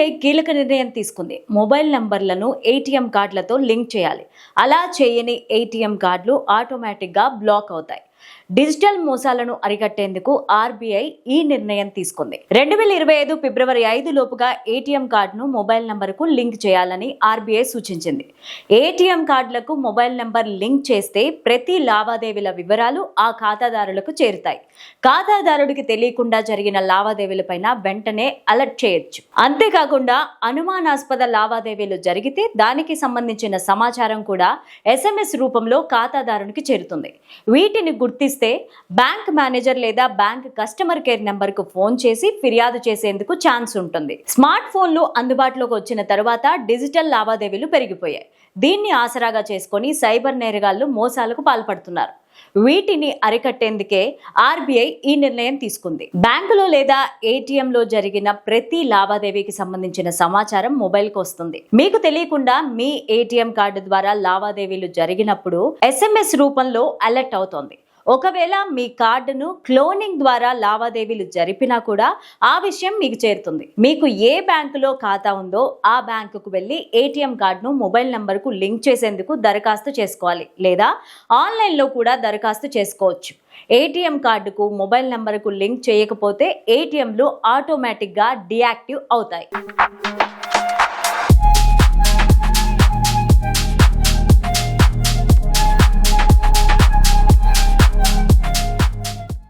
RBI కీలక నిర్ణయం తీసుకుంది. మొబైల్ నంబర్లను ఏటీఎం కార్డులతో లింక్ చేయాలి. అలా చేయని ఏటీఎం కార్డులు ఆటోమేటిక్గా బ్లాక్ అవుతాయి. డిజిటల్ మోసాలను అరికట్టేందుకు ఆర్బీఐ ఈ నిర్ణయం తీసుకుంది. 2025 ఫిబ్రవరి 5 లోపుగా ఏటీఎం కార్డును మొబైల్ నంబర్కు లింక్ చేయాలని ఆర్బీఐ సూచించింది. ఏటీఎం కార్డులకు మొబైల్ నంబర్ లింక్ చేస్తే ప్రతి లావాదేవీల వివరాలు ఆ ఖాతాదారులకు చేరుతాయి. ఖాతాదారుడికి తెలియకుండా జరిగిన లావాదేవీలపైన వెంటనే అలర్ట్ చేయొచ్చు. అంతేకాకుండా అనుమానాస్పద లావాదేవీలు జరిగితే దానికి సంబంధించిన సమాచారం కూడా SMS రూపంలో ఖాతాదారునికి చేరుతుంది. వీటిని గుర్తిస్తే బ్యాంక్ మేనేజర్ లేదా బ్యాంక్ కస్టమర్ కేర్ నెంబర్కు ఫోన్ చేసి ఫిర్యాదు చేసేందుకు ఛాన్స్ ఉంటుంది. స్మార్ట్ ఫోన్లు అందుబాటులోకి వచ్చిన తర్వాత డిజిటల్ లావాదేవీలు పెరిగిపోయాయి. దీన్ని ఆసరాగా చేసుకొని సైబర్ నేరగాళ్లు మోసాలకు పాల్పడుతున్నారు. వీటిని అరికట్టేందుకే ఆర్బీఐ ఈ నిర్ణయం తీసుకుంది. బ్యాంకులో లేదా ఏటీఎంలో జరిగిన ప్రతి లావాదేవీకి సంబంధించిన సమాచారం మొబైల్కి వస్తుంది. మీకు తెలియకుండా మీ ఏటీఎం కార్డు ద్వారా లావాదేవీలు జరిగినప్పుడు SMS రూపంలో అలర్ట్ అవుతోంది. ఒకవేళ మీ కార్డును క్లోనింగ్ ద్వారా లావాదేవీలు జరిపినా కూడా ఆ విషయం మీకు చేరుతుంది. మీకు ఏ బ్యాంకులో ఖాతా ఉందో ఆ బ్యాంకుకు వెళ్ళి ఏటీఎం కార్డును మొబైల్ నంబర్కు లింక్ చేసేందుకు దరఖాస్తు చేసుకోవాలి, లేదా ఆన్లైన్లో కూడా దరఖాస్తు చేసుకోవచ్చు. ఏటీఎం కార్డుకు మొబైల్ నంబర్కు లింక్ చేయకపోతే ఏటీఎంలు ఆటోమేటిక్గా డియాక్టివ్ అవుతాయి.